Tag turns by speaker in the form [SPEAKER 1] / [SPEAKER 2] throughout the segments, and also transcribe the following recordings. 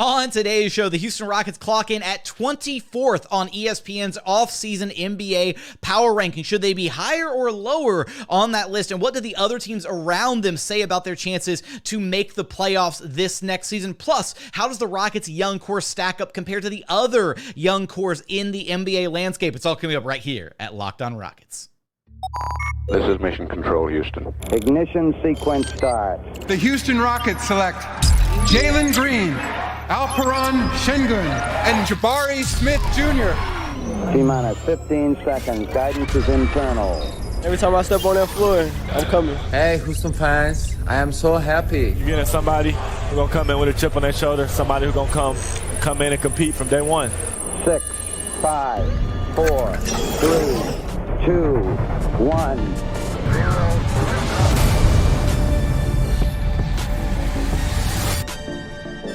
[SPEAKER 1] On today's show, the Houston Rockets clock in at 24th on ESPN's Offseason NBA power ranking. Should they be higher or lower on that list? And what do the other teams around them say about their chances to make the playoffs this next season? Plus, how does the Rockets' young core stack up compared to the other young cores in the NBA landscape? It's all coming up right here at Locked On Rockets.
[SPEAKER 2] This is Mission Control, Houston.
[SPEAKER 3] Ignition sequence start.
[SPEAKER 4] The Houston Rockets select Jalen Green, Alperen Sengun, and Jabari Smith Jr.
[SPEAKER 3] T-minus 15 seconds. Guidance is internal.
[SPEAKER 5] Every time I step on that floor, I'm coming.
[SPEAKER 6] Hey, Houston fans, I am so happy.
[SPEAKER 7] You're getting somebody who's going to come in with a chip on their shoulder, somebody who's going to come in and compete from day one.
[SPEAKER 3] 6, 5, 4, 3, 2, 1.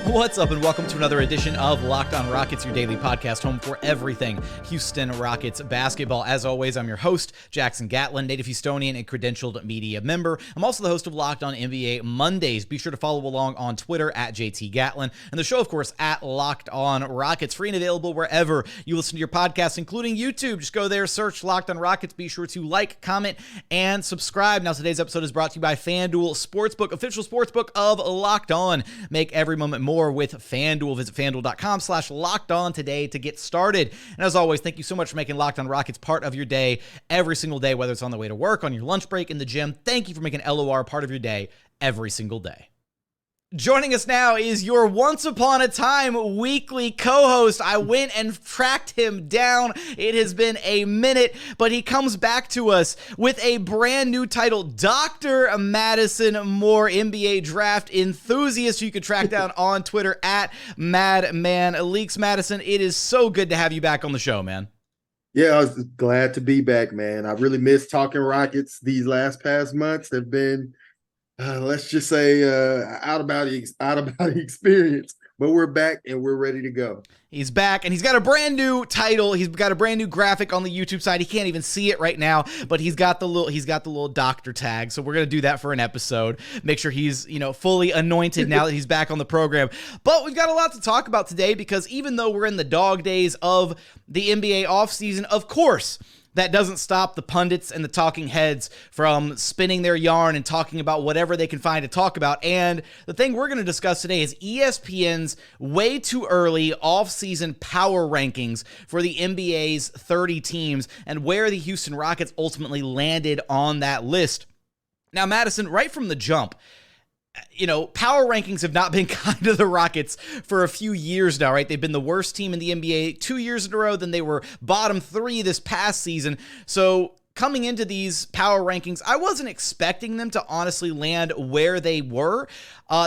[SPEAKER 1] What's up, and welcome to another edition of Locked On Rockets, your daily podcast home for everything Houston Rockets basketball. As always, I'm your host, Jackson Gatlin, native Houstonian and credentialed media member. I'm also the host of Locked On NBA Mondays. Be sure to follow along on Twitter at JT Gatlin, and the show, of course, at Locked On Rockets, free and available wherever you listen to your podcasts, including YouTube. Just go there, search Locked On Rockets. Be sure to like, comment, and subscribe. Now, today's episode is brought to you by FanDuel Sportsbook, official sportsbook of Locked On. Make every moment more with FanDuel. Visit FanDuel.com/LockedOn today to get started. And as always, thank you so much for making Locked On Rockets part of your day every single day, whether it's on the way to work, on your lunch break, in the gym. Thank you for making LOR part of your day every single day. Joining us now is your once upon a time weekly co-host. I went and tracked him down. It has been a minute, but he comes back to us with a brand new title, Dr. Madison Moore, NBA draft enthusiast, who you can track down on Twitter at MadmanLeaks. Madison, it is so good to have you back on the show, man.
[SPEAKER 8] Yeah, I was glad to be back, man. I really missed talking Rockets. These past months have been let's just say out of body experience, but we're back and we're ready to go.
[SPEAKER 1] He's back, and he's got a brand new title. He's got a brand new graphic on the YouTube side. He can't even see it right now, but he's got the little doctor tag. So we're gonna do that for an episode. Make sure he's fully anointed now that he's back on the program. But we've got a lot to talk about today, because even though we're in the dog days of the NBA offseason, of course, that doesn't stop the pundits and the talking heads from spinning their yarn and talking about whatever they can find to talk about. And the thing we're going to discuss today is ESPN's way too early off-season power rankings for the NBA's 30 teams and where the Houston Rockets ultimately landed on that list. Now, Madison, right from the jump, power rankings have not been kind to the Rockets for a few years now, right? They've been the worst team in the NBA 2 years in a row. Then they were bottom 3 this past season. So coming into these power rankings, I wasn't expecting them to honestly land where they were.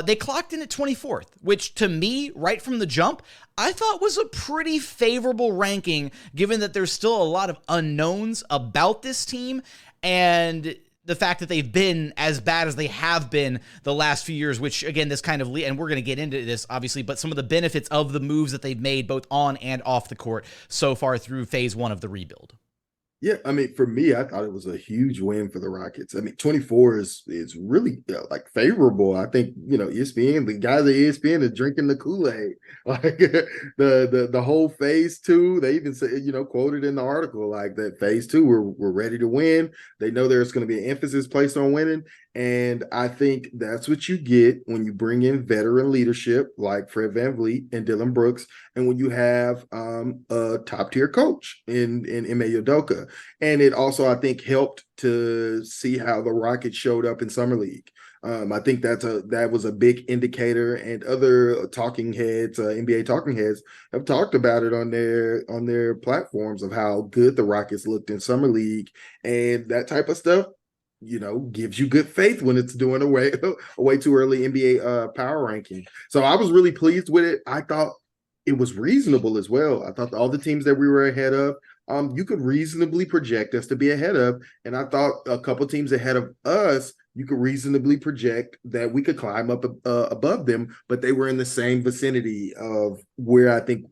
[SPEAKER 1] They clocked in at 24th, which to me, right from the jump, I thought was a pretty favorable ranking, given that there's still a lot of unknowns about this team and the fact that they've been as bad as they have been the last few years, which again, this kind of, and we're going to get into this obviously, but some of the benefits of the moves that they've made both on and off the court so far through phase 1 of the rebuild.
[SPEAKER 8] Yeah, I mean, for me, I thought it was a huge win for the Rockets. I mean, 24 is really favorable. I think ESPN, the guys at ESPN are drinking the Kool-Aid. Like the whole phase 2, they even said, quoted in the article like that phase 2, we're ready to win. They know there's going to be an emphasis placed on winning. And I think that's what you get when you bring in veteran leadership like Fred VanVleet and Dillon Brooks, and when you have a top-tier coach in Ime Udoka. And it also, I think, helped to see how the Rockets showed up in Summer League. I think that was a big indicator, and other talking heads, NBA talking heads, have talked about it on their platforms of how good the Rockets looked in Summer League, and that type of stuff gives you good faith when it's doing a way too early NBA power ranking. So I was really pleased with it. I thought it was reasonable as well. I thought all the teams that we were ahead of, you could reasonably project us to be ahead of. And I thought a couple teams ahead of us, you could reasonably project that we could climb up above them, but they were in the same vicinity of where I think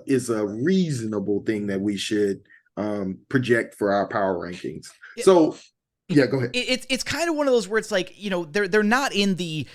[SPEAKER 8] is a reasonable thing that we should project for our power rankings.
[SPEAKER 1] Yeah.
[SPEAKER 8] So Yeah, go ahead.
[SPEAKER 1] It's kind of one of those where it's like, they're not in the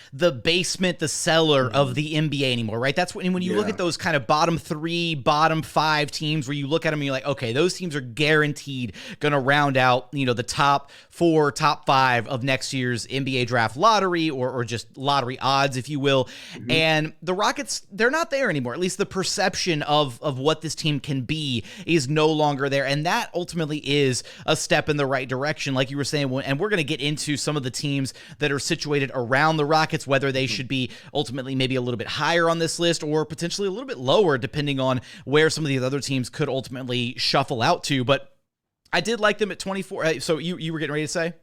[SPEAKER 1] basement, the cellar of the NBA anymore, right? That's when you look at those kind of bottom 3, bottom 5 teams where you look at them and you're like, okay, those teams are guaranteed going to round out, the top 4, top 5 of next year's NBA draft lottery or just lottery odds, if you will. And the Rockets, they're not there anymore. At least the perception of what this team can be is no longer there. And that ultimately is a step in the right direction, like you were saying. And we're going to get into some of the teams that are situated around the Rockets, whether they should be ultimately maybe a little bit higher on this list or potentially a little bit lower, depending on where some of these other teams could ultimately shuffle out to. But I did like them at 24. So you were getting ready to say?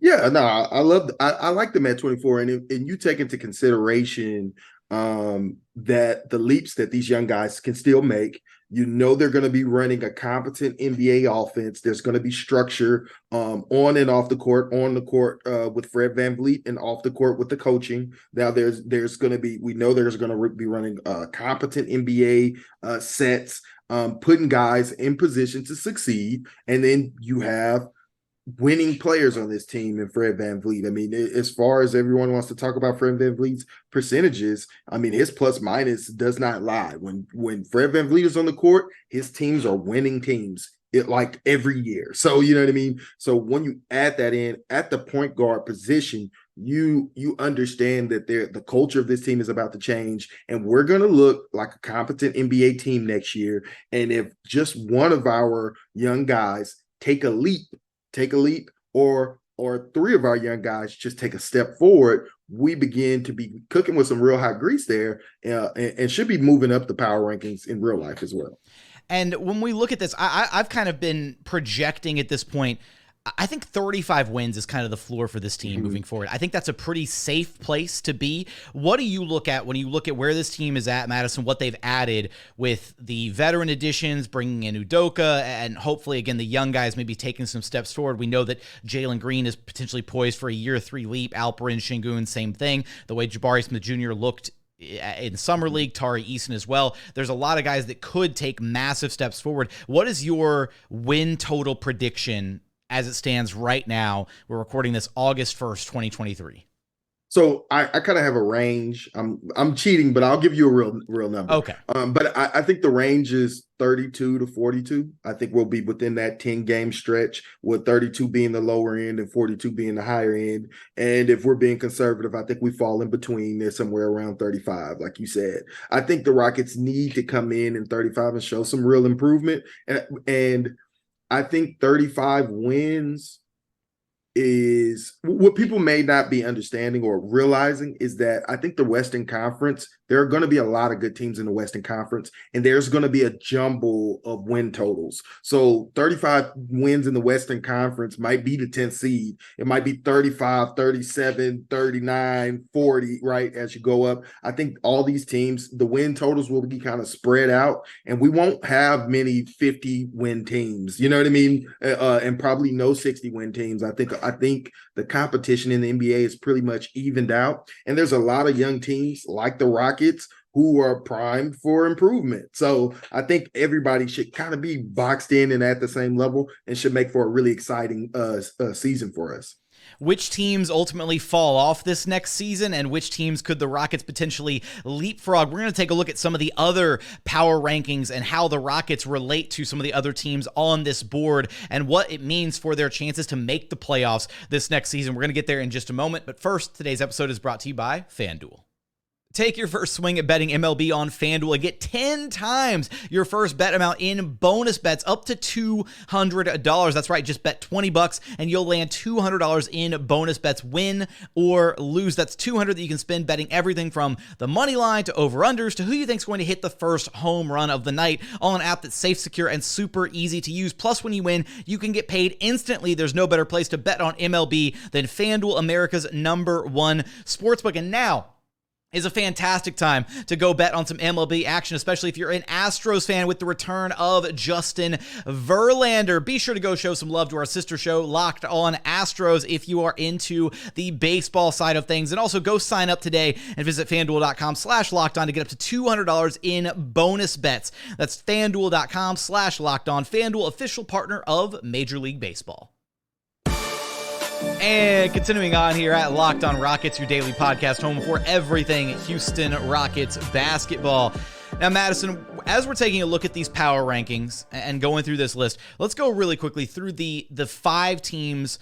[SPEAKER 8] Yeah, no, I like them at 24. And you take into consideration that the leaps that these young guys can still make. They're going to be running a competent NBA offense. There's going to be structure on and off the court, with Fred VanVleet and off the court with the coaching. Now there's going to be running competent NBA sets, putting guys in position to succeed. And then you have winning players on this team and Fred VanVleet. I mean, as far as everyone wants to talk about Fred VanVleet's percentages, I mean, his plus minus does not lie. When Fred VanVleet is on the court, his teams are winning teams like every year. So, you know what I mean? So when you add that in at the point guard position, you understand that the culture of this team is about to change, and we're going to look like a competent NBA team next year. And if just one of our young guys take a leap, or 3 of our young guys just take a step forward, we begin to be cooking with some real hot grease there, and should be moving up the power rankings in real life as well.
[SPEAKER 1] And when we look at this, I've kind of been projecting at this point, I think 35 wins is kind of the floor for this team moving forward. I think that's a pretty safe place to be. What do you look at when you look at where this team is at, Madison, what they've added with the veteran additions, bringing in Udoka, and hopefully, again, the young guys maybe taking some steps forward? We know that Jalen Green is potentially poised for a year 3 leap. Alperen, Sengun, same thing. The way Jabari Smith Jr. looked in Summer League, Tari, Eason as well. There's a lot of guys that could take massive steps forward. What is your win total prediction as it stands right now? We're recording this August 1st, 2023.
[SPEAKER 8] So I kind of have a range. I'm cheating, but I'll give you a real number.
[SPEAKER 1] Okay.
[SPEAKER 8] But I think the range is 32 to 42. I think we'll be within that 10-game stretch, with 32 being the lower end and 42 being the higher end. And if we're being conservative, I think we fall in between there somewhere around 35, like you said. I think the Rockets need to come in 35 and show some real improvement. And I think 35 wins is what people may not be understanding or realizing, is that I think the Western Conference, there are going to be a lot of good teams in the Western Conference, and there's going to be a jumble of win totals. So 35 wins in the Western Conference might be the 10th seed. It might be 35, 37, 39, 40, right, as you go up. I think all these teams, the win totals will be kind of spread out, and we won't have many 50-win teams, you know what I mean? And probably no 60-win teams. I think the competition in the NBA is pretty much evened out, and there's a lot of young teams like the Rockets who are primed for improvement. So I think everybody should kind of be boxed in and at the same level, and should make for a really exciting season for us.
[SPEAKER 1] Which teams ultimately fall off this next season, and which teams could the Rockets potentially leapfrog? We're going to take a look at some of the other power rankings and how the Rockets relate to some of the other teams on this board, and what it means for their chances to make the playoffs this next season. We're going to get there in just a moment, but first, today's episode is brought to you by FanDuel. Take your first swing at betting MLB on FanDuel and get 10 times your first bet amount in bonus bets up to $200. That's right, just bet $20 and you'll land $200 in bonus bets, win or lose. That's $200 that you can spend betting everything from the money line to over-unders to who you think is going to hit the first home run of the night, all on an app that's safe, secure, and super easy to use. Plus, when you win, you can get paid instantly. There's no better place to bet on MLB than FanDuel, America's #1 sportsbook. And now is a fantastic time to go bet on some MLB action, especially if you're an Astros fan, with the return of Justin Verlander. Be sure to go show some love to our sister show, Locked On Astros, if you are into the baseball side of things. And also go sign up today and visit FanDuel.com/LockedOn to get up to $200 in bonus bets. That's FanDuel.com/LockedOn. FanDuel, official partner of Major League Baseball. And continuing on here at Locked On Rockets, your daily podcast home for everything Houston Rockets basketball. Now, Madison, as we're taking a look at these power rankings and going through this list, let's go really quickly through the 6 teams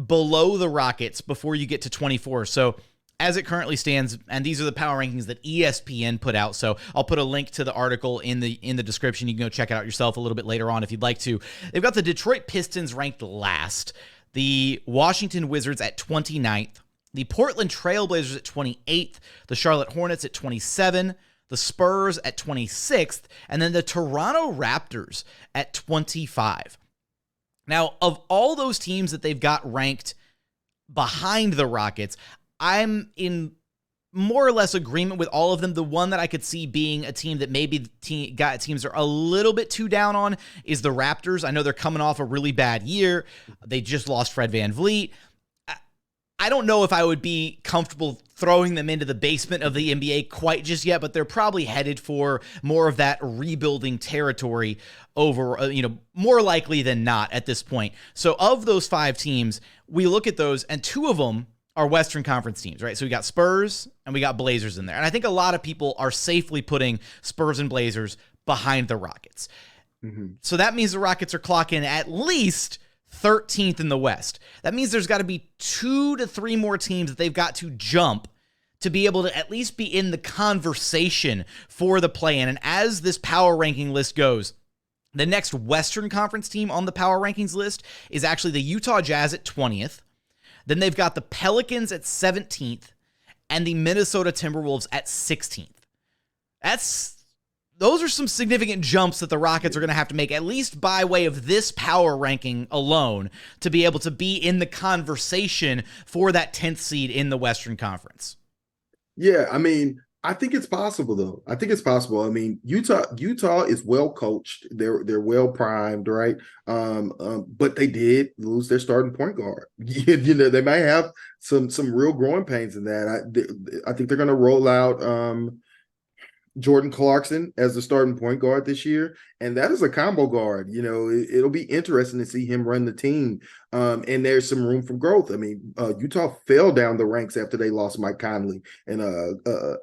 [SPEAKER 1] below the Rockets before you get to 24. So as it currently stands, and these are the power rankings that ESPN put out. So I'll put a link to the article in the description. You can go check it out yourself a little bit later on if you'd like to. They've got the Detroit Pistons ranked last, the Washington Wizards at 29th, the Portland Trailblazers at 28th, the Charlotte Hornets at 27th, the Spurs at 26th, and then the Toronto Raptors at 25. Now, of all those teams that they've got ranked behind the Rockets, I'm in more or less agreement with all of them. The one that I could see being a team that maybe teams are a little bit too down on is the Raptors. I know they're coming off a really bad year. They just lost Fred VanVleet. I don't know if I would be comfortable throwing them into the basement of the NBA quite just yet, but they're probably headed for more of that rebuilding territory over, more likely than not at this point. So of those 5 teams, we look at those, and 2 of them are Western Conference teams, right? So we got Spurs and we got Blazers in there. And I think a lot of people are safely putting Spurs and Blazers behind the Rockets. Mm-hmm. So that means the Rockets are clocking at least 13th in the West. That means there's got to be 2 to 3 more teams that they've got to jump to be able to at least be in the conversation for the play-in. And as this power ranking list goes, the next Western Conference team on the power rankings list is actually the Utah Jazz at 20th. Then they've got the Pelicans at 17th and the Minnesota Timberwolves at 16th. Those are some significant jumps that the Rockets are going to have to make, at least by way of this power ranking alone, to be able to be in the conversation for that 10th seed in the Western Conference.
[SPEAKER 8] Yeah, I mean, I think it's possible, though. I think it's possible. I mean, Utah is well coached. They're well primed, right? But they did lose their starting point guard. They might have some real growing pains in that. I think they're going to roll out Jordan Clarkson as the starting point guard this year, and that is a combo guard. It'll be interesting to see him run the team. And there's some room for growth. I mean, Utah fell down the ranks after they lost Mike Conley and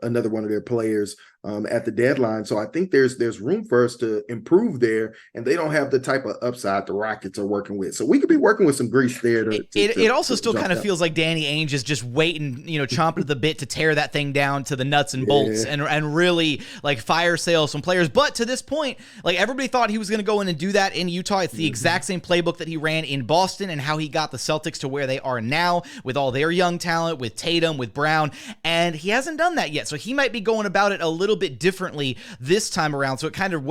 [SPEAKER 8] another one of their players at the deadline. So I think there's room for us to improve there, and they don't have the type of upside the Rockets are working with. So we could be working with some grease there.
[SPEAKER 1] It also still kind of feels like Danny Ainge is just waiting, chomping at the bit to tear that thing down to the nuts and bolts and really like fire sale some players. But to this point, like everybody thought he was going to go in and do that in Utah. It's the exact same playbook that he ran in Boston and how he got the Celtics to where they are now with all their young talent, with Tatum, with Brown, and he hasn't done that yet. So he might be going about it a little bit differently this time around. So it kind of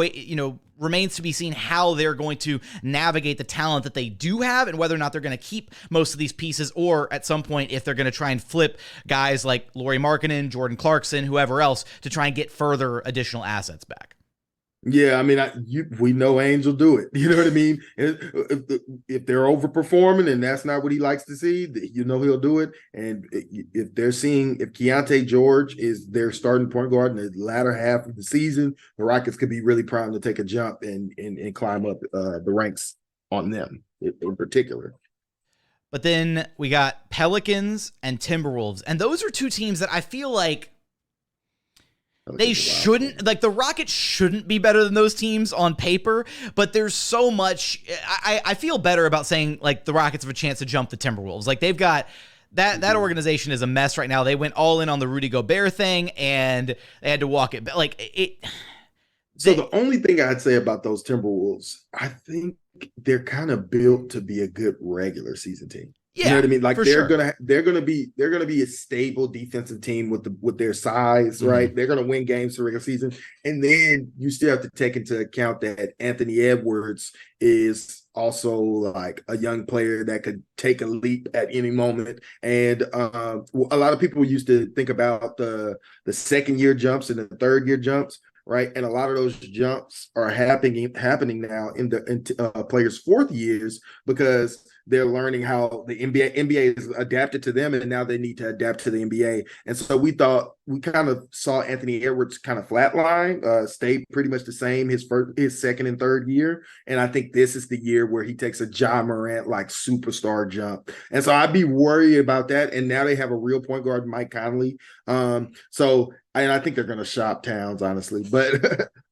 [SPEAKER 1] remains to be seen how they're going to navigate the talent that they do have and whether or not they're going to keep most of these pieces, or at some point if they're going to try and flip guys like Lauri Markkanen, Jordan Clarkson, whoever else to try and get further additional assets back.
[SPEAKER 8] Yeah, I mean, we know Ainge will do it. You know what I mean? If they're overperforming and that's not what he likes to see, he'll do it. And if Keontae George is their starting point guard in the latter half of the season, the Rockets could be really primed to take a jump and climb up the ranks on them in particular.
[SPEAKER 1] But then we got Pelicans and Timberwolves, and those are 2 teams that I feel like they shouldn't, like the Rockets shouldn't be better than those teams on paper, but there's so much, I feel better about saying like the Rockets have a chance to jump the Timberwolves. Like they've got, that organization is a mess right now. They went all in on the Rudy Gobert thing and they had to walk it,
[SPEAKER 8] So the only thing I'd say about those Timberwolves, I think they're kind of built to be a good regular season team.
[SPEAKER 1] Yeah,
[SPEAKER 8] you know what I mean? Like they're gonna be a stable defensive team with their size, right? They're gonna win games for regular season, and then you still have to take into account that Anthony Edwards is also like a young player that could take a leap at any moment. And a lot of people used to think about the second year jumps and the third year jumps, right? And a lot of those jumps are happening now in players' fourth years because they're learning how the NBA is adapted to them, and now they need to adapt to the NBA. And so we kind of saw Anthony Edwards kind of flatline, stay pretty much the same his second and third year. And I think this is the year where he takes a Ja Morant like superstar jump. And so I'd be worried about that. And now they have a real point guard, Mike Conley. And I think they're going to shop Towns, honestly,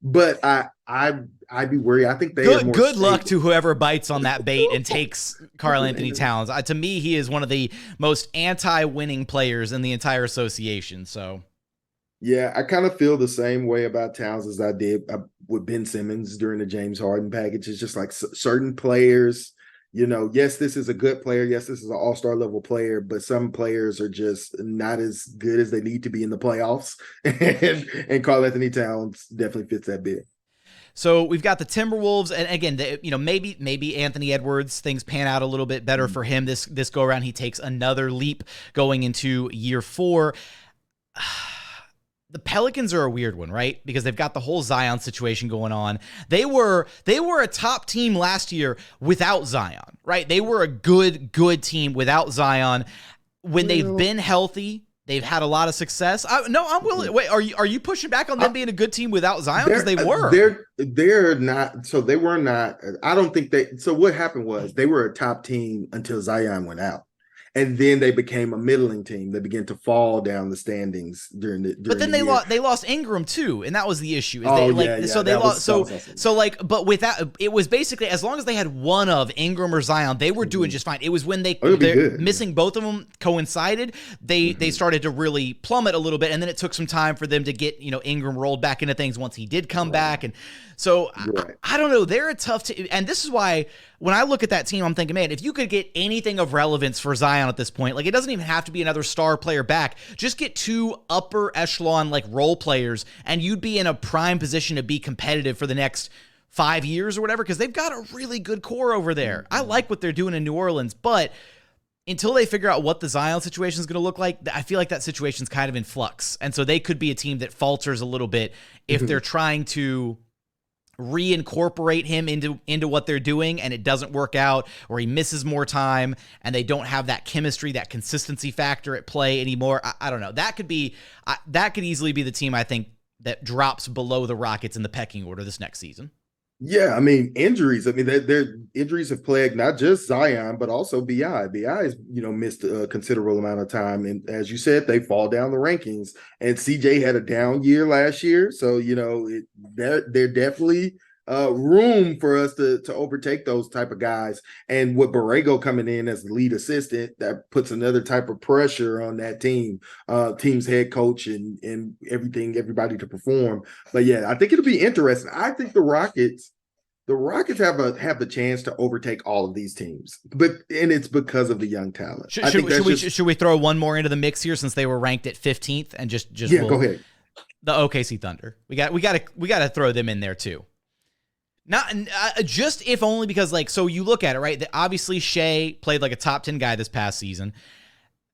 [SPEAKER 8] but I'd be worried. I think they
[SPEAKER 1] good luck to whoever bites on that bait and takes Karl Anthony Towns. To me, he is one of the most anti-winning players in the entire association. So,
[SPEAKER 8] yeah, I kind of feel the same way about Towns as I did with Ben Simmons during the James Harden package. It's just like certain players. Yes, this is a good player. Yes, this is an all-star level player, but some players are just not as good as they need to be in the playoffs. and Karl Anthony Towns definitely fits that bill.
[SPEAKER 1] So we've got the Timberwolves, and again, maybe Anthony Edwards, things pan out a little bit better for him this go around. He takes another leap going into year 4. The Pelicans are a weird one, right? Because they've got the whole Zion situation going on. They were a top team last year without Zion, right? They were a good team without Zion. When they've been healthy, they've had a lot of success. I'm willing. Wait, are you pushing back on them being a good team without Zion? Because they were.
[SPEAKER 8] They're not. So they were not. I don't think they. So what happened was they were a top team until Zion went out. And then they became a middling team. They began to fall down the standings during the.
[SPEAKER 1] But then they lost Ingram too, and that was the issue. So they lost. But without, it was basically as long as they had one of Ingram or Zion, they were doing just fine. It was when they're missing both of them coincided, they started to really plummet a little bit, and then it took some time for them to get Ingram rolled back into things once he did come back, and so I don't know. They're a tough team, and this is why when I look at that team, I'm thinking, man, if you could get anything of relevance for Zion at this point, like it doesn't even have to be another star player back. Just get 2 upper echelon like role players, and you'd be in a prime position to be competitive for the next 5 years or whatever, because they've got a really good core over there. I like what they're doing in New Orleans, but until they figure out what the Zion situation is going to look like, I feel like that situation's kind of in flux. And so they could be a team that falters a little bit if they're trying to reincorporate him into what they're doing and it doesn't work out, or he misses more time and they don't have that chemistry, that consistency factor at play anymore. I don't know. That could easily be the team I think that drops below the Rockets in the pecking order this next season.
[SPEAKER 8] Yeah, I mean, injuries. I mean, their injuries have plagued not just Zion, but also BI. BI has, missed a considerable amount of time. And as you said, they fall down the rankings. And CJ had a down year last year. So, they're definitely room for us to overtake those type of guys. And with Borrego coming in as the lead assistant, that puts another type of pressure on that team's head coach and everybody to perform. But yeah, I think it'll be interesting. I think the Rockets have the chance to overtake all of these teams, and it's because of the young talent.
[SPEAKER 1] Should we throw one more into the mix here since they were ranked at 15th and just
[SPEAKER 8] go ahead.
[SPEAKER 1] The OKC Thunder. We got to throw them in there too. Not just if only because so you look at it, right? Obviously Shea played like a top 10 guy this past season.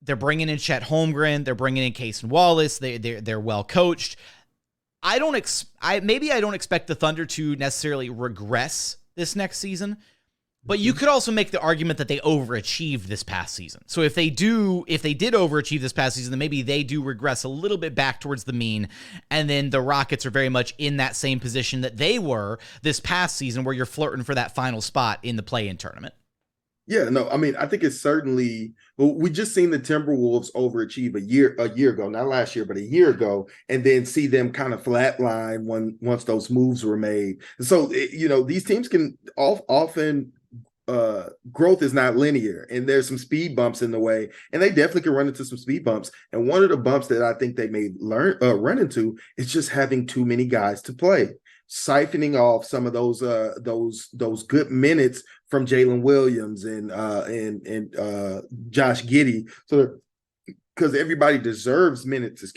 [SPEAKER 1] They're bringing in Chet Holmgren. They're bringing in Cason Wallace. They're well coached. I don't expect the Thunder to necessarily regress this next season, but you could also make the argument that they overachieved this past season. So if they did overachieve this past season, then maybe they do regress a little bit back towards the mean. And then the Rockets are very much in that same position that they were this past season, where you're flirting for that final spot in the play-in tournament.
[SPEAKER 8] Yeah, no, I mean, I think it's certainly. Well, we just seen the Timberwolves overachieve a year ago, not last year, but a year ago, and then see them kind of flatline once those moves were made. And so, these teams can often. Growth is not linear, and there's some speed bumps in the way, and they definitely can run into some speed bumps. And one of the bumps that I think they may run into is just having too many guys to play, siphoning off some of those good minutes from Jalen Williams and Josh Giddey. So because everybody deserves minutes,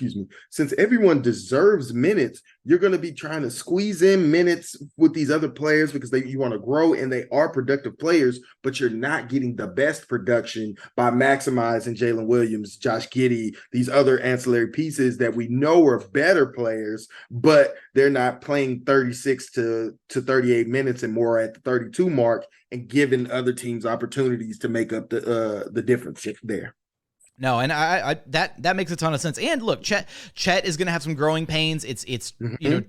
[SPEAKER 8] since everyone deserves minutes, you're going to be trying to squeeze in minutes with these other players because you want to grow and they are productive players, but you're not getting the best production by maximizing Jalen Williams, Josh Giddey, these other ancillary pieces that we know are better players, but they're not playing 36 to 38 minutes and more at the 32 mark and giving other teams opportunities to make up the difference there.
[SPEAKER 1] No, and I that makes a ton of sense. And look, Chet is going to have some growing pains. It's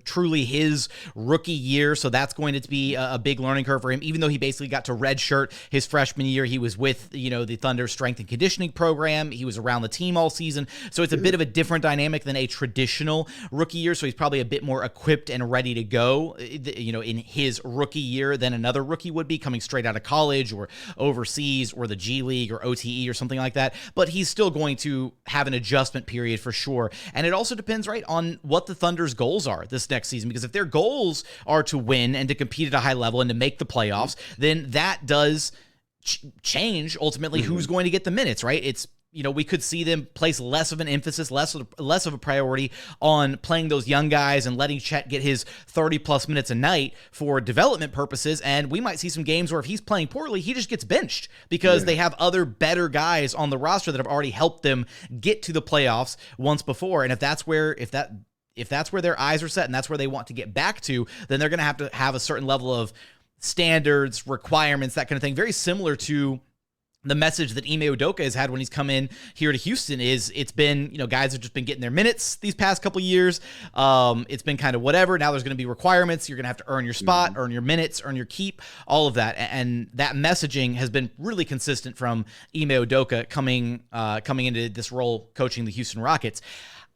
[SPEAKER 1] truly his rookie year, so that's going to be a big learning curve for him. Even though he basically got to redshirt his freshman year, he was with the Thunder strength and conditioning program. He was around the team all season, so it's a bit of a different dynamic than a traditional rookie year. So he's probably a bit more equipped and ready to go, in his rookie year than another rookie would be coming straight out of college or overseas or the G League or OTE or something like that. But he's still going to have an adjustment period for sure. And it also depends, right, on what the Thunder's goals are this next season, because if their goals are to win and to compete at a high level and to make the playoffs, then that does change ultimately who's going to get the minutes, right? It's we could see them place less of an emphasis, less of a priority on playing those young guys and letting Chet get his 30-plus minutes a night for development purposes, and we might see some games where if he's playing poorly, he just gets benched because they have other better guys on the roster that have already helped them get to the playoffs once before. And if that's where their eyes are set and that's where they want to get back to, then they're going to have a certain level of standards, requirements, that kind of thing, very similar to the message that Ime Udoka has had when he's come in here to Houston. It's been, guys have just been getting their minutes these past couple years. It's been kind of whatever. Now there's going to be requirements. You're going to have to earn your spot, earn your minutes, earn your keep, all of that. And that messaging has been really consistent from Ime Udoka coming into this role coaching the Houston Rockets.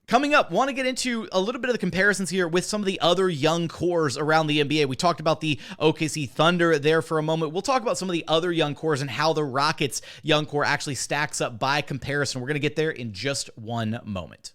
[SPEAKER 1] Coming up, want to get into a little bit of the comparisons here with some of the other young cores around the NBA. We talked about the OKC Thunder there for a moment. We'll talk about some of the other young cores and how the Rockets' young core actually stacks up by comparison. We're going to get there in just one moment.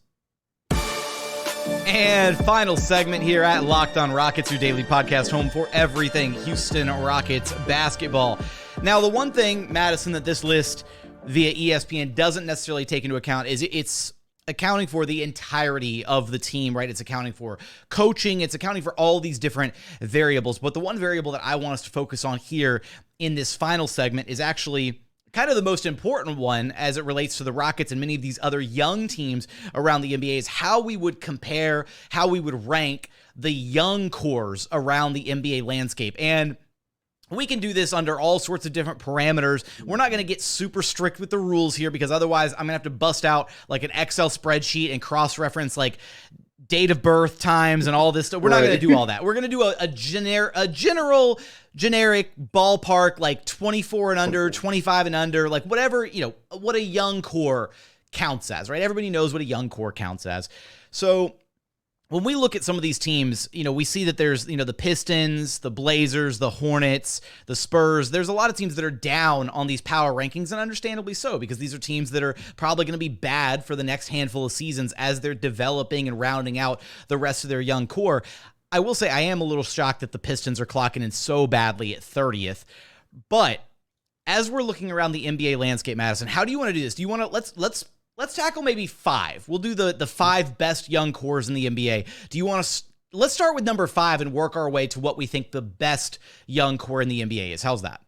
[SPEAKER 1] And final segment here at Locked On Rockets, your daily podcast home for everything Houston Rockets basketball. Now, the one thing, Madison, that this list via ESPN doesn't necessarily take into account is it's accounting for the entirety of the team, right? It's accounting for coaching. It's accounting for all these different variables. But the one variable that I want us to focus on here in this final segment is actually kind of the most important one as it relates to the Rockets and many of these other young teams around the NBA, is how we would compare, how we would rank the young cores around the NBA landscape. And we can do this under all sorts of different parameters. We're not going to get super strict with the rules here because otherwise I'm going to have to bust out like an Excel spreadsheet and cross-reference like date of birth times and all this stuff. We're not going to do all that. We're going to do a generic ballpark, like 24 and under, 25 and under, like whatever, what a young core counts as, right? Everybody knows what a young core counts as. So when we look at some of these teams, we see that there's, the Pistons, the Blazers, the Hornets, the Spurs. There's a lot of teams that are down on these power rankings, and understandably so, because these are teams that are probably going to be bad for the next handful of seasons as they're developing and rounding out the rest of their young core. I will say I am a little shocked that the Pistons are clocking in so badly at 30th. But as we're looking around the NBA landscape, Madison, how do you want to do this? Do you want to let's tackle maybe 5. We'll do the 5 best young cores in the NBA. Do you want to let's start with number 5 and work our way to what we think the best young core in the NBA is. How's that?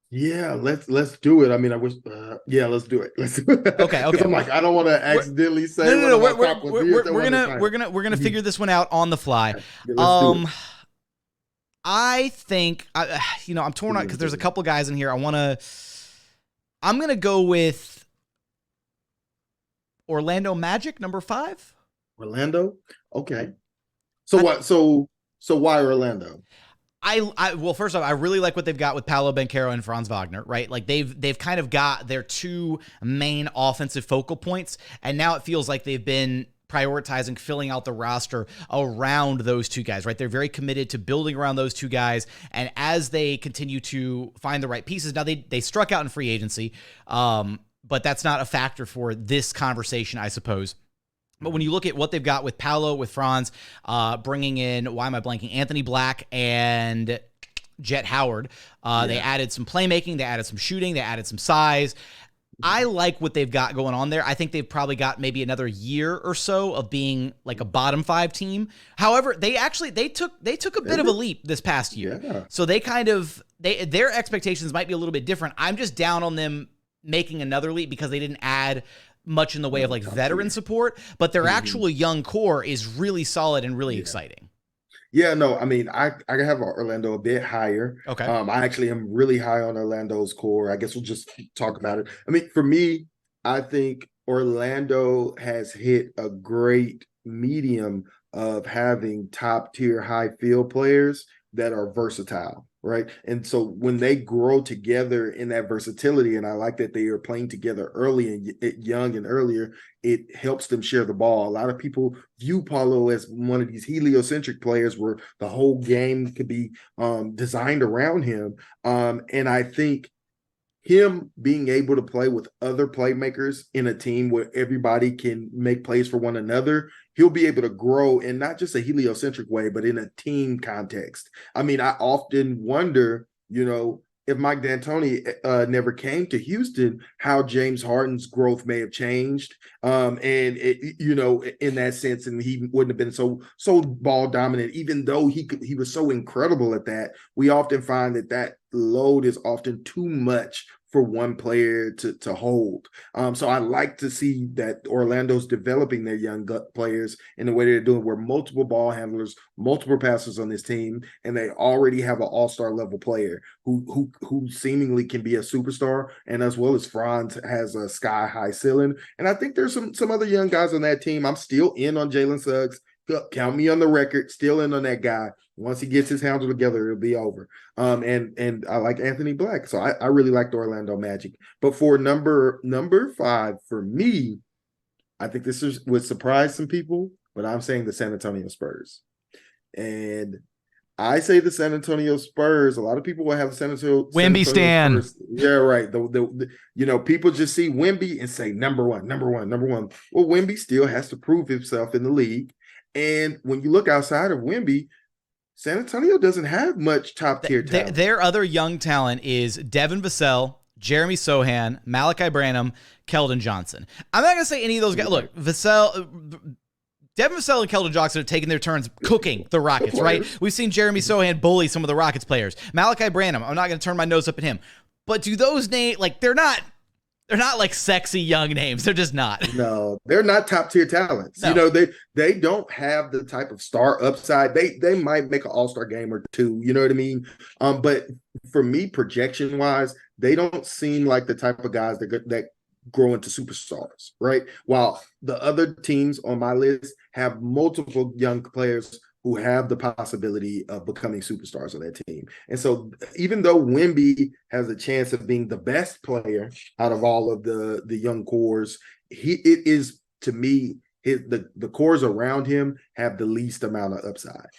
[SPEAKER 8] Yeah, let's do it. I mean, I wish. Let's do it. Let's do it.
[SPEAKER 1] Okay.
[SPEAKER 8] I'm like, I don't want to accidentally say.
[SPEAKER 1] No. We're gonna figure this one out on the fly.
[SPEAKER 8] Yeah,
[SPEAKER 1] I think I'm torn out because there's a couple guys in here. I'm gonna go with Orlando Magic, number 5.
[SPEAKER 8] Orlando? Okay. So what? So why Orlando?
[SPEAKER 1] Well, first off, I really like what they've got with Paolo Banchero and Franz Wagner, right? Like they've kind of got their 2 main offensive focal points, and now it feels like they've been prioritizing filling out the roster around those 2 guys, right? They're very committed to building around those 2 guys, and as they continue to find the right pieces, now they struck out in free agency, but that's not a factor for this conversation, I suppose. But when you look at what they've got with Paolo, with Franz, bringing in, why am I blanking, Anthony Black and Jet Howard, they added some playmaking, they added some shooting, they added some size. I like what they've got going on there. I think they've probably got maybe another year or so of being like a bottom 5 team. However, they took a bit of a leap this past year.
[SPEAKER 8] Yeah.
[SPEAKER 1] So they kind of their expectations might be a little bit different. I'm just down on them making another leap because they didn't add much in the way of like veteran support, but their actual young core is really solid and really exciting.
[SPEAKER 8] Yeah, no, I mean, I have Orlando a bit higher.
[SPEAKER 1] Okay.
[SPEAKER 8] I actually am really high on Orlando's core. I guess we'll just talk about it. I mean, for me, I think Orlando has hit a great medium of having top tier high field players that are versatile, right? And so when they grow together in that versatility, and I like that they are playing together early and young and earlier, it helps them share the ball. A lot of people view Paulo as one of these heliocentric players where the whole game could be designed around him. And I think him being able to play with other playmakers in a team where everybody can make plays for one another, he'll be able to grow in not just a heliocentric way, but in a team context. I mean, I often wonder, if Mike D'Antoni never came to Houston, how James Harden's growth may have changed. In that sense, and he wouldn't have been so ball dominant, even though he was so incredible at that. We often find that load is often too much for one player to hold. So I like to see that Orlando's developing their young players in the way they're doing, where multiple ball handlers, multiple passers on this team, and they already have an all-star level player who seemingly can be a superstar, and as well as Franz has a sky-high ceiling. And I think there's some other young guys on that team. I'm still in on Jalen Suggs. Count me on the record, still in on that guy. Once he gets his handle together, it'll be over. And I like Anthony Black. So I really like the Orlando Magic. But for number 5, for me, I think this would surprise some people, but I'm saying the San Antonio Spurs. And I say the San Antonio Spurs. A lot of people will have the San Antonio
[SPEAKER 1] Stan.
[SPEAKER 8] Spurs. Yeah, right. People just see Wemby and say number one. Well, Wemby still has to prove himself in the league. And when you look outside of Wemby, San Antonio doesn't have much top-tier talent.
[SPEAKER 1] Their other young talent is Devin Vassell, Jeremy Sohan, Malachi Branham, Keldon Johnson. I'm not going to say any of those guys. Look, Devin Vassell and Keldon Johnson have taken their turns cooking the Rockets, right? We've seen Jeremy Sohan bully some of the Rockets players. Malachi Branham, I'm not going to turn my nose up at him. But do those names, they're not like sexy young names. They're just not.
[SPEAKER 8] No, they're not top tier talents.
[SPEAKER 1] No.
[SPEAKER 8] They don't have the type of star upside. They might make an all-star game or two, you know what I mean? But for me, projection wise, they don't seem like the type of guys that grow into superstars, right? While the other teams on my list have multiple young players who have the possibility of becoming superstars on that team. And so even though Wemby has a chance of being the best player out of all of the young cores, it is, to me, the cores around him have the least amount of upside.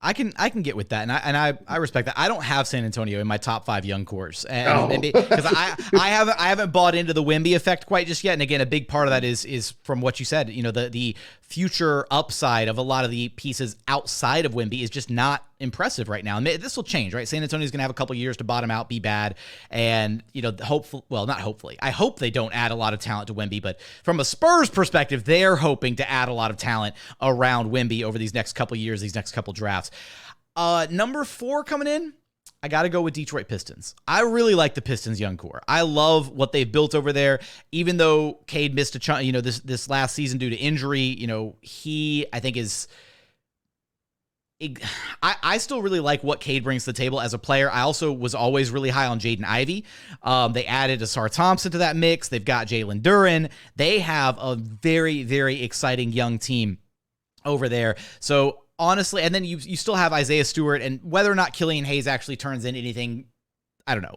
[SPEAKER 1] I can get with that, and I respect that. I don't have San Antonio in my top 5 young cores, and because I haven't bought into the Wemby effect quite just yet. And again, a big part of that is from what you said. The future upside of a lot of the pieces outside of Wemby is just not impressive right now. And this will change, right? San Antonio's going to have a couple years to bottom out, be bad, and not hopefully. I hope they don't add a lot of talent to Wemby, but from a Spurs perspective, they're hoping to add a lot of talent around Wemby over these next couple years, these next couple drafts. Number 4 coming in, I got to go with Detroit Pistons. I really like the Pistons young core. I love what they've built over there. Even though Cade missed a chunk, this last season due to injury, he, I think, is. I still really like what Cade brings to the table as a player. I also was always really high on Jaden Ivey. They added Asar Thompson to that mix. They've got Jalen Duren. They have a very, very exciting young team over there. So honestly, and then you still have Isaiah Stewart, and whether or not Killian Hayes actually turns in anything, I don't know.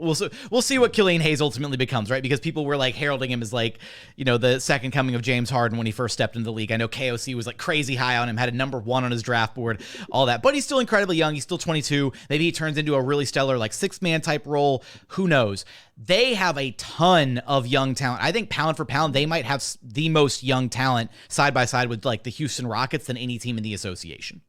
[SPEAKER 1] We'll see what Killian Hayes ultimately becomes, right? Because people were heralding him as the second coming of James Harden when he first stepped into the league. I know KOC was crazy high on him, had a number 1 on his draft board, all that. But he's still incredibly young. He's still 22. Maybe he turns into a really stellar 6-man type role. Who knows? They have a ton of young talent. I think pound for pound, they might have the most young talent side by side with the Houston Rockets than any team in the association.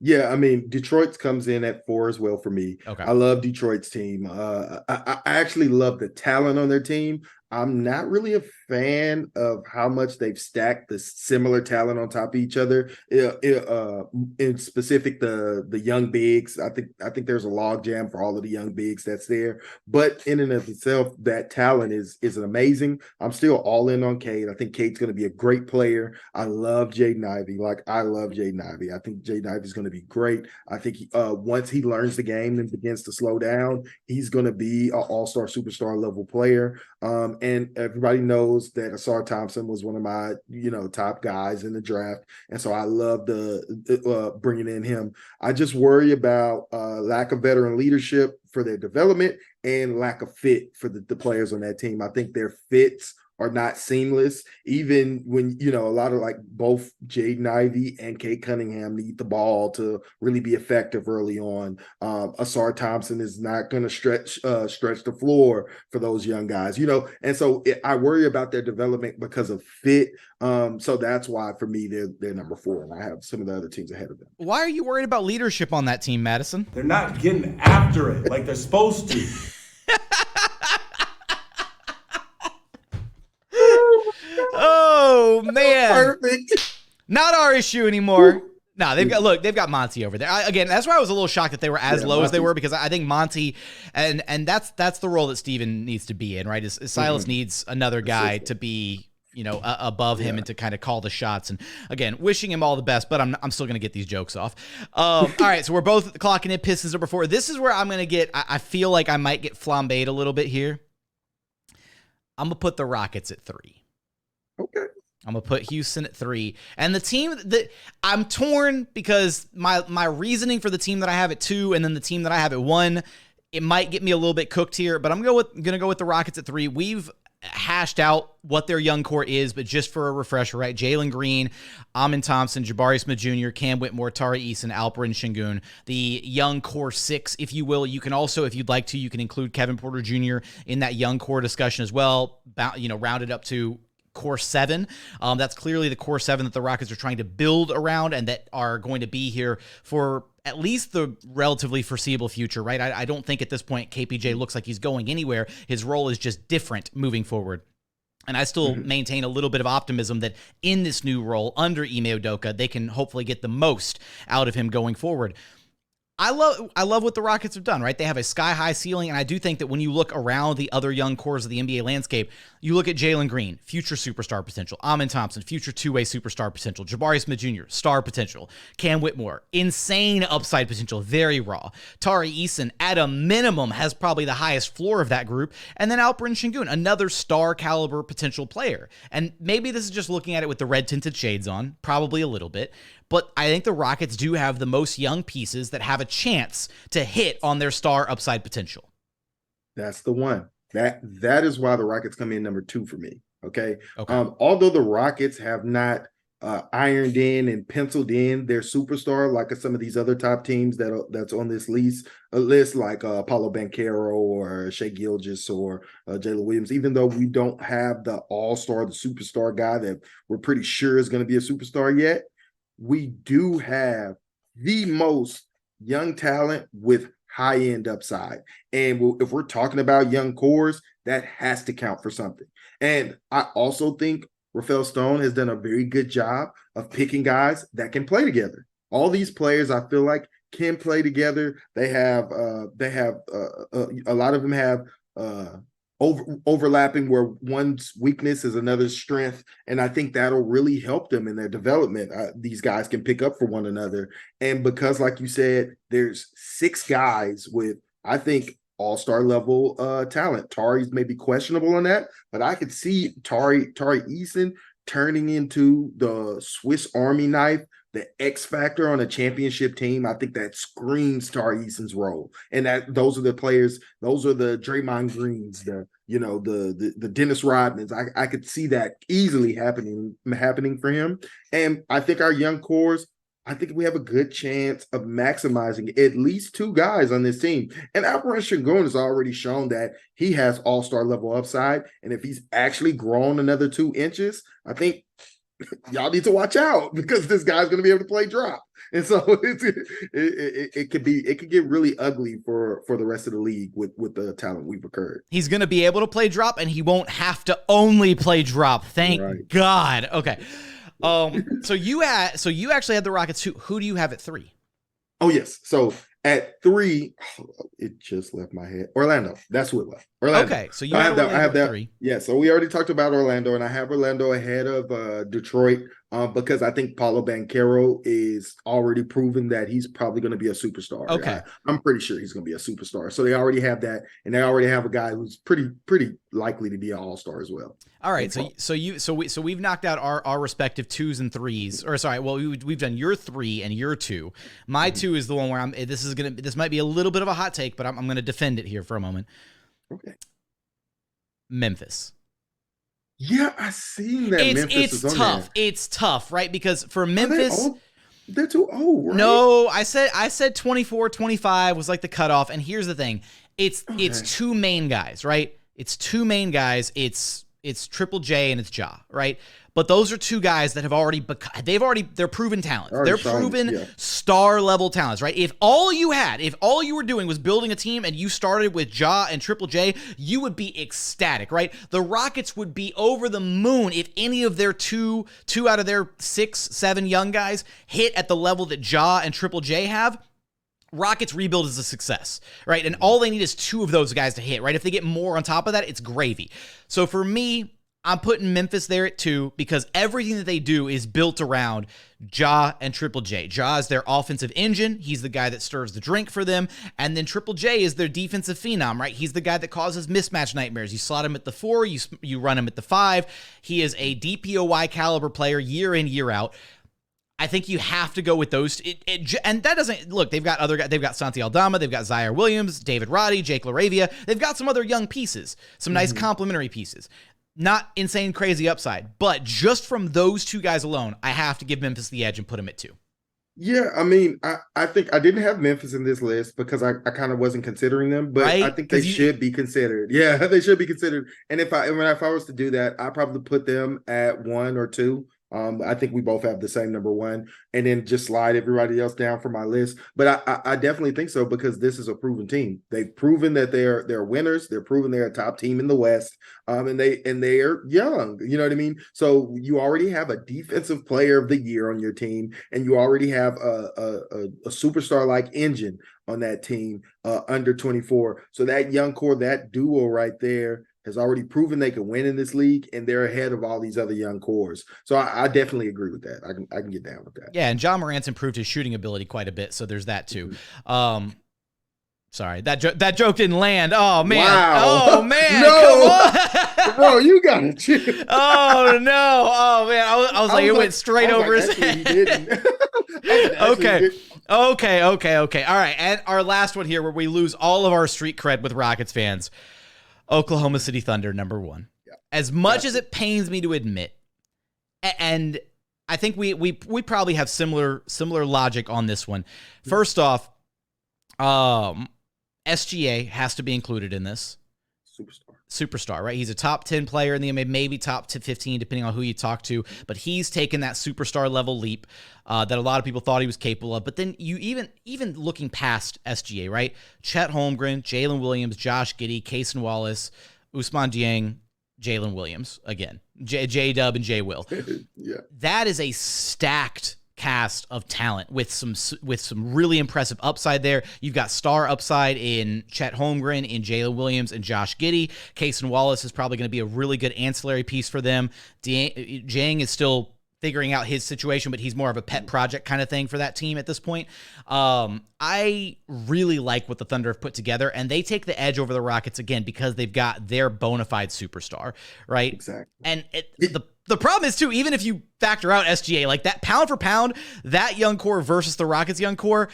[SPEAKER 8] Yeah, I mean, Detroit's comes in at 4 as well for me.
[SPEAKER 1] Okay.
[SPEAKER 8] I love Detroit's team. I actually love the talent on their team. I'm not really a fan of how much they've stacked the similar talent on top of each other. In specific, the young bigs. I think there's a log jam for all of the young bigs that's there. But in and of itself, that talent is amazing. I'm still all in on Cade. I think Cade's going to be a great player. I love Jaden Ivey. I love Jaden Ivey. I think Jaden Ivey is going to be great. I think once he learns the game and begins to slow down, he's going to be an all-star, superstar level player. And everybody knows that Asar Thompson was one of my, top guys in the draft. And so I love the bringing in him. I just worry about lack of veteran leadership for their development and lack of fit for the players on that team. I think their fits are not seamless, even when, a lot of both Jaden Ivey and Kate Cunningham need the ball to really be effective early on. Asar Thompson is not going to stretch the floor for those young guys, and so I worry about their development because of fit. So that's why for me, they're number 4, and I have some of the other teams ahead of them.
[SPEAKER 1] Why are you worried about leadership on that team, Madison?
[SPEAKER 9] They're not getting after it like they're supposed to.
[SPEAKER 1] Oh man,
[SPEAKER 8] Perfect.
[SPEAKER 1] Not our issue anymore. No, they've got Monty over there. Again, that's why I was a little shocked that they were as low as they were, because I think Monty, and that's the role that Steven needs to be in, right? Is Silas needs another guy to be, above him and to kind of call the shots. And again, wishing him all the best, but I'm still going to get these jokes off. All right, so we're both clocking in Pistons number 4. This is where I'm going to I feel like I might get flambéed a little bit here. I'm going to put the Rockets at 3.
[SPEAKER 8] Okay.
[SPEAKER 1] I'm going to put Houston at 3. And the team that I'm torn, because my reasoning for the team that I have at 2 and then the team that I have at 1, it might get me a little bit cooked here, but I'm going to go with the Rockets at 3. We've hashed out what their young core is, but just for a refresher, right? Jalen Green, Amin Thompson, Jabari Smith Jr., Cam Whitmore, Tari Eason, Alperen Sengun, the young core 6, if you will. You can also, if you'd like to, you can include Kevin Porter Jr. in that young core discussion as well, rounded up to core 7. That's clearly the core 7 that the Rockets are trying to build around and that are going to be here for at least the relatively foreseeable future, right? I don't think at this point KPJ looks like he's going anywhere. His role is just different moving forward. And I still maintain a little bit of optimism that in this new role under Ime Udoka, they can hopefully get the most out of him going forward. I love what the Rockets have done, right? They have a sky-high ceiling, and I do think that when you look around the other young cores of the NBA landscape, you look at Jalen Green, future superstar potential. Amin Thompson, future two-way superstar potential. Jabari Smith Jr., star potential. Cam Whitmore, insane upside potential, very raw. Tari Eason, at a minimum, has probably the highest floor of that group. And then Alperen Sengun, another star-caliber potential player. And maybe this is just looking at it with the red-tinted shades on, probably a little bit. But I think the Rockets do have the most young pieces that have a chance to hit on their star upside potential.
[SPEAKER 8] That's the one. That is why the Rockets come in number 2 for me. Okay. Although the Rockets have not ironed in and penciled in their superstar like some of these other top teams that's on this list like Paulo Banchero or Shai Gilgeous or Jalen Williams, even though we don't have the all-star, the superstar guy that we're pretty sure is going to be a superstar yet, we do have the most young talent with high-end upside. And if we're talking about young cores, that has to count for something. And I also think Rafael Stone has done a very good job of picking guys that can play together. All these players, I feel like, can play together. They have a lot of them have overlapping where one's weakness is another's strength, and I think that'll really help them in their development. These guys can pick up for one another, and because, like you said, there's 6 guys with, I think, all-star level talent. Tari's maybe questionable on that, but I could see Tari Eason turning into the Swiss Army knife, the X factor on a championship team. I think that screams Tari Eason's role. And those are the players, those are the Draymond Greens, the Dennis Rodmans. I could see that easily happening for him. And I think our young cores, I think we have a good chance of maximizing at least 2 guys on this team. And Alperen Sengun has already shown that he has all-star level upside. And if he's actually grown another 2 inches, I think y'all need to watch out because this guy's going to be able to play drop. And so it could get really ugly for the rest of the league with the talent we've occurred.
[SPEAKER 1] He's going to be able to play drop, and he won't have to only play drop. Thank God. Okay. So you actually had the Rockets too. Who do you have at 3?
[SPEAKER 8] Oh yes. So at 3, it just left my head. Orlando. That's who it left. Orlando.
[SPEAKER 1] Okay. So you have that. 3.
[SPEAKER 8] Yeah. So we already talked about Orlando, and I have Orlando ahead of Detroit because I think Paulo Banchero is already proven that he's probably going to be a superstar.
[SPEAKER 1] Okay.
[SPEAKER 8] I'm pretty sure he's going to be a superstar. So they already have that, and they already have a guy who's pretty likely to be an all-star as well.
[SPEAKER 1] All right, so we've knocked out our respective 2s and 3s, or sorry, well we've done your 3 and your 2. My 2 is the one where this might be a little bit of a hot take, but I'm going to defend it here for a moment.
[SPEAKER 8] Okay.
[SPEAKER 1] Memphis.
[SPEAKER 8] Yeah, I seen that.
[SPEAKER 1] It's tough. It's tough, right? Because for Memphis,
[SPEAKER 8] they're too old, right?
[SPEAKER 1] No, I said 24, 25 was like the cutoff, and here's the thing: it's 2 main guys, right? It's 2 main guys. It's Triple J and it's Ja, right? But those are 2 guys that have they're proven talents. They're proven star level talents, right? If all you were doing was building a team and you started with Ja and Triple J, you would be ecstatic, right? The Rockets would be over the moon if any of their two out of their 6, 7 young guys hit at the level that Ja and Triple J have. Rockets rebuild is a success, right? And all they need is 2 of those guys to hit, right? If they get more on top of that, it's gravy. So for me, I'm putting Memphis there at 2 because everything that they do is built around Ja and Triple J. Ja is their offensive engine. He's the guy that stirs the drink for them. And then Triple J is their defensive phenom, right? He's the guy that causes mismatch nightmares. You slot him at the 4, you run him at the 5. He is a DPOY caliber player year in, year out. I think you have to go with those. And that doesn't look. They've got other guys. They've got Santi Aldama. They've got Zaire Williams, David Roddy, Jake LaRavia. They've got some other young pieces, some nice complementary pieces. Not insane, crazy upside, but just from those 2 guys alone, I have to give Memphis the edge and put them at 2.
[SPEAKER 8] Yeah, I mean, I think I didn't have Memphis in this list because I kind of wasn't considering them, but right? I think they should be considered. Yeah, they should be considered. And if I was to do that, I'd probably put them at 1 or 2. I think we both have the same number 1, and then just slide everybody else down for my list. But I definitely think so because this is a proven team. They've proven that they're winners. They're proven they're a top team in the West. And they are young. You know what I mean? So you already have a defensive player of the year on your team, and you already have a superstar like engine on that team under 24. So that young core, that duo right there, has already proven they can win in this league, and they're ahead of all these other young cores. So I definitely agree with that. I can get down with that.
[SPEAKER 1] Yeah, and John Morant's improved his shooting ability quite a bit, so there's that too. Sorry, that joke didn't land. Oh man!
[SPEAKER 8] Wow.
[SPEAKER 1] Oh man!
[SPEAKER 8] No,
[SPEAKER 1] come on.
[SPEAKER 8] Bro, you got it.
[SPEAKER 1] Oh no! Oh man! I was like, it went straight over his head. Okay. All right, and our last one here, where we lose all of our street cred with Rockets fans. Oklahoma City Thunder, number 1. Yeah. As much as it pains me to admit, and I think we probably have similar logic on this one. First off, SGA has to be included in this. Superstar, right? He's a top 10 player in the NBA, maybe top 15, depending on who you talk to. But he's taken that superstar level leap that a lot of people thought he was capable of. But then you even looking past SGA, right? Chet Holmgren, Jalen Williams, Josh Giddey, Cason Wallace, Ousmane Dieng, Jalen Williams again, J-Dub and J-Will.
[SPEAKER 8] Yeah,
[SPEAKER 1] that is a stacked cast of talent with some really impressive upside there. You've got star upside in Chet Holmgren, in Jalen Williams, and Josh Giddey. Cason Wallace is probably going to be a really good ancillary piece for them. Dieng is still figuring out his situation, but he's more of a pet project kind of thing for that team at this point. I really like what the Thunder have put together, and they take the edge over the Rockets again because they've got their bona fide superstar, right?
[SPEAKER 8] Exactly.
[SPEAKER 1] And the problem is, too, even if you factor out SGA, like that pound for pound, that young core versus the Rockets young core,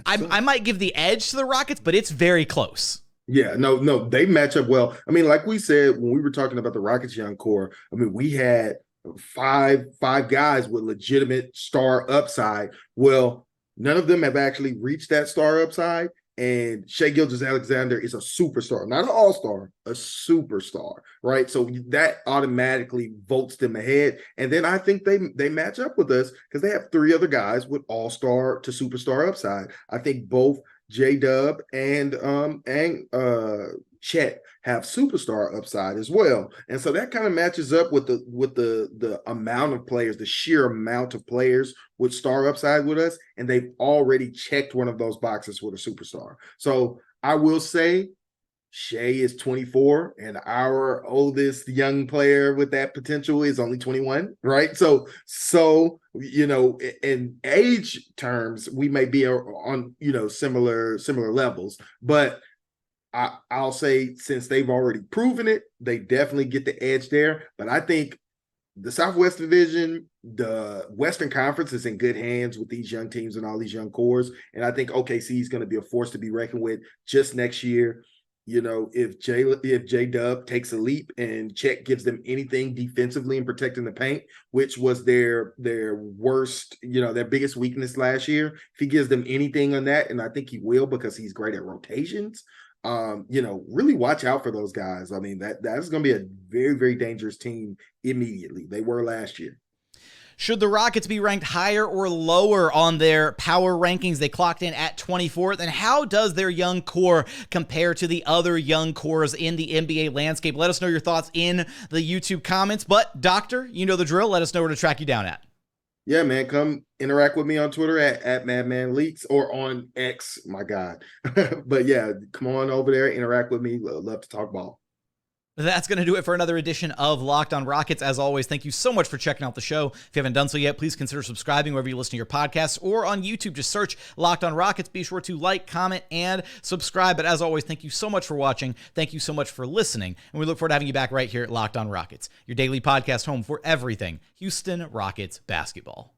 [SPEAKER 1] I might give the edge to the Rockets, but it's very close.
[SPEAKER 8] Yeah, no, they match up well. I mean, like we said, when we were talking about the Rockets young core, I mean, we had five guys with legitimate star upside. Well, none of them have actually reached that star upside. And Shai Gilgeous-Alexander is a superstar, not an all-star, a superstar, right? So that automatically votes them ahead. And then I think they match up with us because they have 3 other guys with all-star to superstar upside. I think both J-Dub and Chet have superstar upside as well. And so that kind of matches up with the amount of players, the sheer amount of players with star upside with us. And they've already checked one of those boxes with a superstar. So I will say Shai is 24 and our oldest young player with that potential is only 21, right? So in age terms, we may be on, similar levels, but I'll say since they've already proven it, they definitely get the edge there. But I think the Southwest Division, the Western Conference is in good hands with these young teams and all these young cores. And I think OKC is going to be a force to be reckoned with just next year. If J-Dub takes a leap and Chet gives them anything defensively and protecting the paint, which was their worst, their biggest weakness last year, if he gives them anything on that, and I think he will because he's great at rotations, really watch out for those guys. I mean, that's going to be a very, very dangerous team immediately. They were last year.
[SPEAKER 1] Should the Rockets be ranked higher or lower on their power rankings? They clocked in at 24th. And how does their young core compare to the other young cores in the NBA landscape? Let us know your thoughts in the YouTube comments. But, Doctor, you know the drill. Let us know where to track you down at.
[SPEAKER 8] Yeah, man, come interact with me on Twitter at MadmanLeaks or on X, my God. But yeah, come on over there, interact with me. Love to talk ball.
[SPEAKER 1] That's going to do it for another edition of Locked on Rockets. As always, thank you so much for checking out the show. If you haven't done so yet, please consider subscribing wherever you listen to your podcasts or on YouTube. Just search Locked on Rockets. Be sure to like, comment, and subscribe. But as always, thank you so much for watching. Thank you so much for listening. And we look forward to having you back right here at Locked on Rockets, your daily podcast home for everything Houston Rockets basketball.